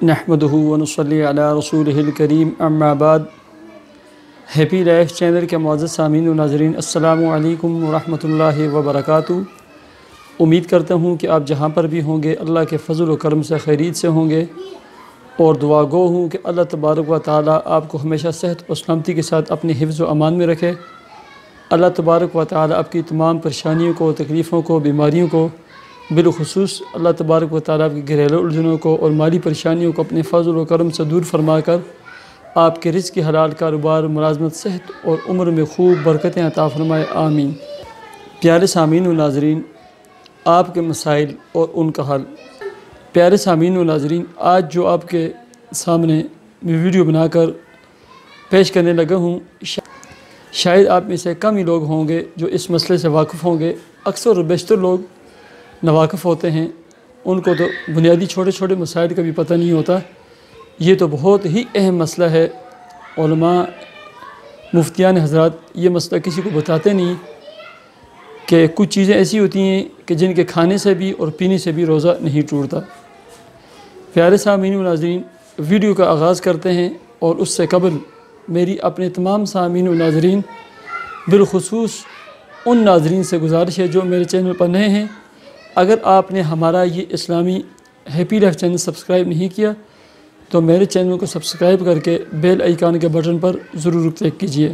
نحمدہ ونصلی علی رسولہ الکریم اما بعد۔ ہیپی لائف چینل کے معزز سامعین و ناظرین، السلام علیکم ورحمۃ اللہ وبرکاتہ۔ امید کرتا ہوں کہ آپ جہاں پر بھی ہوں گے اللہ کے فضل و کرم سے خیریت سے ہوں گے، اور دعا گو ہوں کہ اللہ تبارک و تعالی آپ کو ہمیشہ صحت و سلامتی کے ساتھ اپنے حفظ و امان میں رکھے۔ اللہ تبارک و تعالی آپ کی تمام پریشانیوں کو، تکلیفوں کو، بیماریوں کو، بالخصوص اللہ تبارک و تعالیٰ کی گھریلو الجھنوں کو اور مالی پریشانیوں کو اپنے فضل و کرم سے دور فرما کر آپ کے رزق حلال، کاروبار، ملازمت، صحت اور عمر میں خوب برکتیں عطا فرمائے، آمین۔ پیارے سامعین و ناظرین، آپ کے مسائل اور ان کا حل۔ پیارے سامعین و ناظرین، آج جو آپ کے سامنے میں ویڈیو بنا کر پیش کرنے لگا ہوں، شاید آپ میں سے کم ہی لوگ ہوں گے جو اس مسئلے سے واقف ہوں گے۔ اکثر و بیشتر لوگ ناواقف ہوتے ہیں، ان کو تو بنیادی چھوٹے چھوٹے مسائل کا بھی پتہ نہیں ہوتا۔ یہ تو بہت ہی اہم مسئلہ ہے۔ علماء، مفتیان حضرات یہ مسئلہ کسی کو بتاتے نہیں کہ کچھ چیزیں ایسی ہوتی ہیں کہ جن کے کھانے سے بھی اور پینے سے بھی روزہ نہیں ٹوٹتا۔ پیارے سامعین و ناظرین، ویڈیو کا آغاز کرتے ہیں، اور اس سے قبل میری اپنے تمام سامعین و ناظرین، بالخصوص ان ناظرین سے گزارش ہے جو میرے چینل پر نئے ہیں۔ اگر آپ نے ہمارا یہ اسلامی ہیپی لائف چینل سبسکرائب نہیں کیا تو میرے چینل کو سبسکرائب کر کے بیل آئیکن کے بٹن پر ضرور کلک کیجیے۔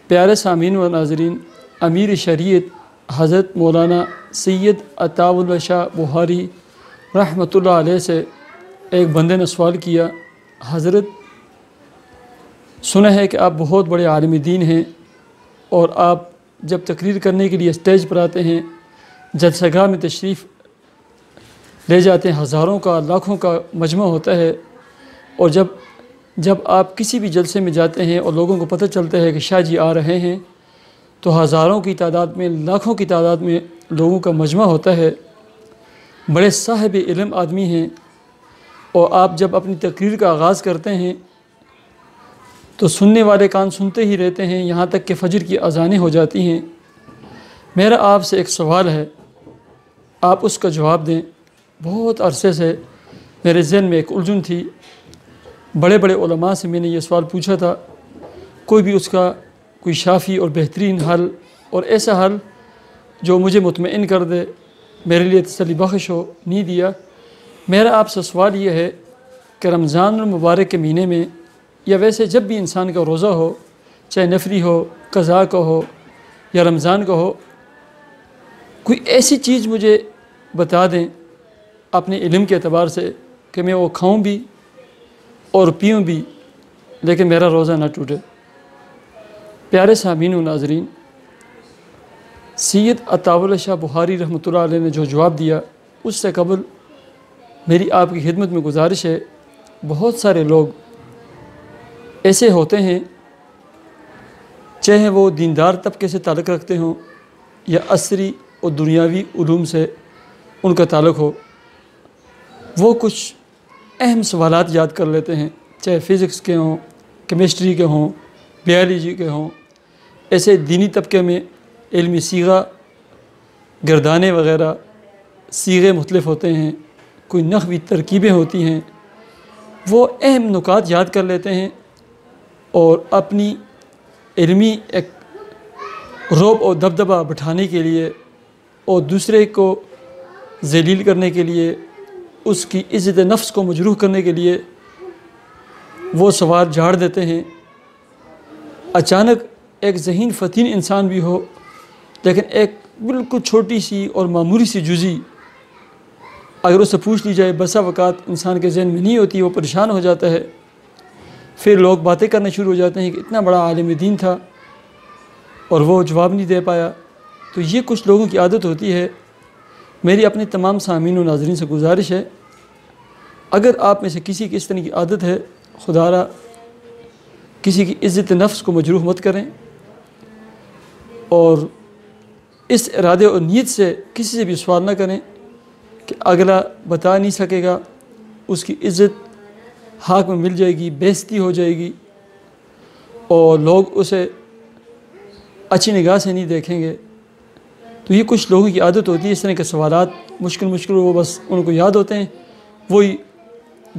پیارے سامعین و ناظرین، امیر شریعت حضرت مولانا سید عطا اللہ شاہ بخاری رحمۃ اللہ علیہ سے ایک بندے نے سوال کیا، حضرت سنا ہے کہ آپ بہت بڑے عالم دین ہیں، اور آپ جب تقریر کرنے کے لیے اسٹیج پر آتے ہیں، جلسہ گاہ میں تشریف لے جاتے ہیں، ہزاروں کا، لاکھوں کا مجمع ہوتا ہے، اور جب آپ کسی بھی جلسے میں جاتے ہیں اور لوگوں کو پتہ چلتا ہے کہ شاہ جی آ رہے ہیں، تو ہزاروں کی تعداد میں، لاکھوں کی تعداد میں لوگوں کا مجمع ہوتا ہے، بڑے صاحب علم آدمی ہیں، اور آپ جب اپنی تقریر کا آغاز کرتے ہیں تو سننے والے کان سنتے ہی رہتے ہیں، یہاں تک کہ فجر کی اذانیں ہو جاتی ہیں۔ میرا آپ سے ایک سوال ہے، آپ اس کا جواب دیں۔ بہت عرصے سے میرے ذہن میں ایک الجھن تھی، بڑے بڑے علماء سے میں نے یہ سوال پوچھا تھا، کوئی بھی اس کا کوئی شافی اور بہترین حل، اور ایسا حل جو مجھے مطمئن کر دے، میرے لیے تسلی بخش ہو، نہیں دیا۔ میرا آپ سے سوال یہ ہے کہ رمضان المبارک کے مہینے میں، یا ویسے جب بھی انسان کا روزہ ہو، چاہے نفلی ہو، قضا کا ہو یا رمضان کا ہو، کوئی ایسی چیز مجھے بتا دیں اپنے علم کے اعتبار سے کہ میں وہ کھاؤں بھی اور پیوں بھی، لیکن میرا روزہ نہ ٹوٹے۔ پیارے سامعین و ناظرین، سید عطا اللہ شاہ بخاری رحمۃ اللہ علیہ نے جو جواب دیا، اس سے قبل میری آپ کی خدمت میں گزارش ہے، بہت سارے لوگ ایسے ہوتے ہیں، چاہے وہ دیندار طبقے سے تعلق رکھتے ہوں یا عصری اور دنیاوی علوم سے ان کا تعلق ہو، وہ کچھ اہم سوالات یاد کر لیتے ہیں، چاہے فزکس کے ہوں، کیمسٹری کے ہوں، بیالوجی کے ہوں۔ ایسے دینی طبقے میں علمی صیغہ، گردانے وغیرہ، صیغے مختلف ہوتے ہیں، کوئی نحوی ترکیبیں ہوتی ہیں، وہ اہم نکات یاد کر لیتے ہیں، اور اپنی علمی ایک رعب اور دبدبہ بٹھانے کے لیے اور دوسرے کو ذلیل کرنے کے لیے، اس کی عزت نفس کو مجروح کرنے کے لیے وہ سوال جھاڑ دیتے ہیں۔ اچانک ایک ذہین فتین انسان بھی ہو، لیکن ایک بالکل چھوٹی سی اور معمولی سی جزی اگر اس سے پوچھ لی جائے، بسا اوقات انسان کے ذہن میں نہیں ہوتی، وہ پریشان ہو جاتا ہے۔ پھر لوگ باتیں کرنا شروع ہو جاتے ہیں کہ اتنا بڑا عالم دین تھا اور وہ جواب نہیں دے پایا۔ تو یہ کچھ لوگوں کی عادت ہوتی ہے۔ میری اپنے تمام سامعین و ناظرین سے گزارش ہے، اگر آپ میں سے کسی کی اس طرح کی عادت ہے، خدا را کسی کی عزت نفس کو مجروح مت کریں، اور اس ارادے اور نیت سے کسی سے بھی سوال نہ کریں کہ اگلا بتا نہیں سکے گا، اس کی عزت حق میں مل جائے گی، بے عزتی ہو جائے گی، اور لوگ اسے اچھی نگاہ سے نہیں دیکھیں گے۔ تو یہ کچھ لوگوں کی عادت ہوتی ہے، اس طرح کے سوالات مشکل وہ بس ان کو یاد ہوتے ہیں، وہی